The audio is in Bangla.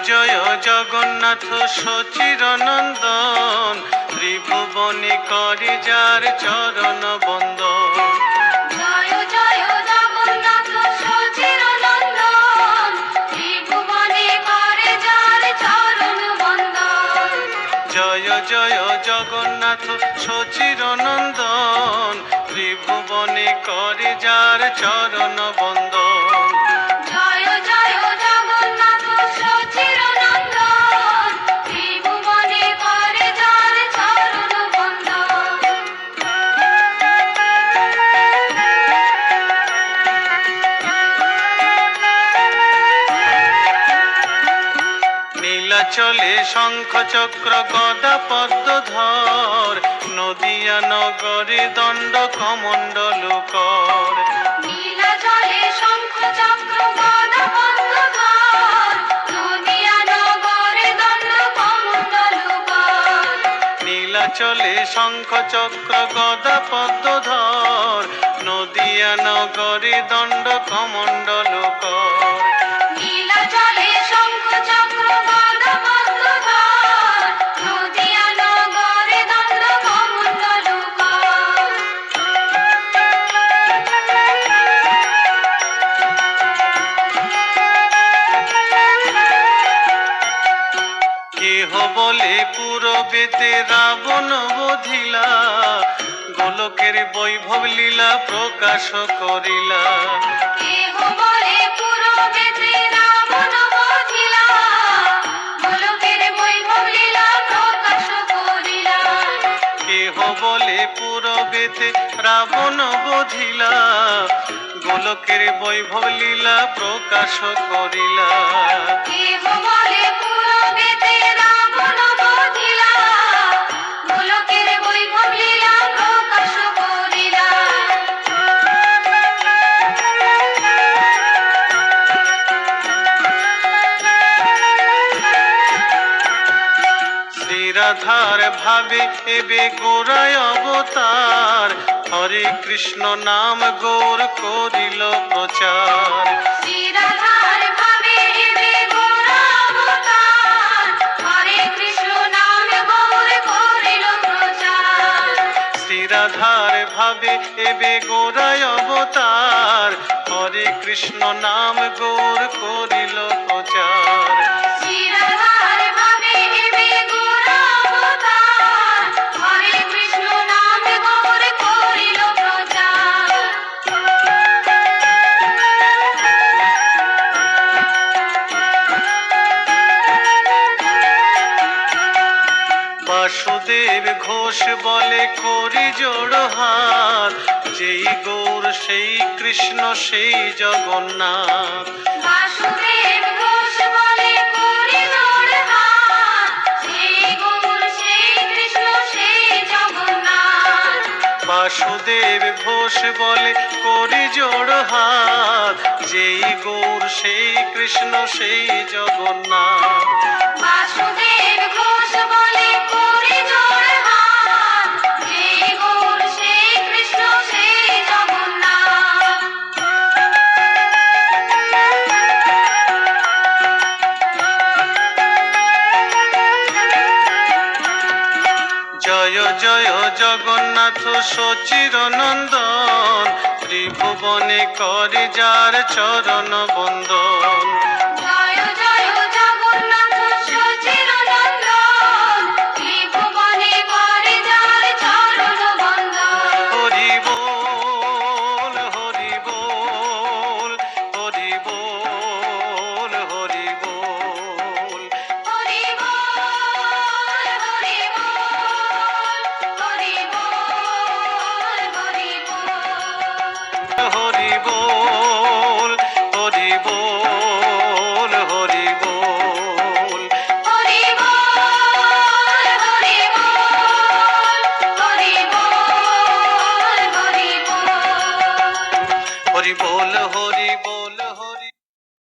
জয় জগন্নাথ সচিরনন্দন, ত্রিভুবনে করে যার চরণ বন্দন। জয় জয় জগন্নাথ সচিরনন্দন, ত্রিভুবনে করে যার চরণ বন্দন। জয় জয় জগন্নাথ সচিরনন্দন, ত্রিভুবনে করে যার চরণ বন্দন। জয় জয় জগন্নাথ সচিরনন্দন, ত্রিভুবনে করে যার চরণ বন্দন। নীলাচলে শঙ্খ চক্র গদা পদ্মধর, নদিয়া নগরে দণ্ড কমণ্ডল কর। নীলাচলে শঙ্খ চক্র গদা পদ্মধর, নদিয়া নগরে দণ্ড কমণ্ডল কর। নীলাচলে শঙ্খ চক্র গদা পদ্মধর, নদিয়া নগরে দণ্ড কমণ্ডল কর। নীলাচলে শঙ্খ চক্র গদা পদ্মধর, নদিয়া নগরে দণ্ড কমণ্ডল কর। কেহ বলে পূরবেতে রাবণ বধিলা, গোলকের বৈভব লীলা প্রকাশ করিলা। কেহ বলে পুরবেতে রাবণ বধিলা, গোলকের বৈভব লীলা প্রকাশ করিলা। কেহ বলে পূরবেতে রাবণ বধিলা, গোলকের বৈভব লীলা প্রকাশ করিলা। কেহ বলে পুরবেতে রাবণ বধিলা, গোলকের বৈভব লীলা প্রকাশ করিলা। শ্রীরাধার ভাবে এবে গোরায় অবতার, হরে কৃষ্ণ নাম গৌর করিল প্রচার। শ্রীরাধার ভাবে এবে গোরা অবতার, হরে কৃষ্ণ নাম গৌর করিল প্রচার। শ্রীরাধার ভাবে এবে গোরায় অবতার, হরে কৃষ্ণ নাম গৌর করিল প্রচার। শ্রীরাধার ভাবে এবে গোরা অবতার, হরে কৃষ্ণ নাম গৌর করিল প্রচার। বাসুদেব ঘোষ বলে করি জোড় হাত, যেই গৌর সেই কৃষ্ণ সেই জগন্নাথ। বাসুদেব ঘোষ বলে করি জোড় হাত, সেই গৌর সেই কৃষ্ণ সেই জগন্নাথ। বাসুদেব ঘোষ বলে করি জোড় হাত, যেই গৌর সেই কৃষ্ণ সেই জগন্নাথ। বাসুদেব ঘোষ বলে করি জোড় হাত, সেই গৌর সেই কৃষ্ণ সেই জগন্নাথ। জয় জয় জগন্নাথ সচিরনন্দন, ত্রিভুবনে করে যার চরণ বন্দন। জয় জয় জগন্নাথ সচিরনন্দন, ত্রিভুবনে করে যার চরণ বন্দন। হরি বল হরি বল হরি বল হরি বল। হরি বল হরি বল হরি বল। হরি বল হরি বল হরি বল। হরি বল হরি বল হরি বল। হরি বল হরি বল।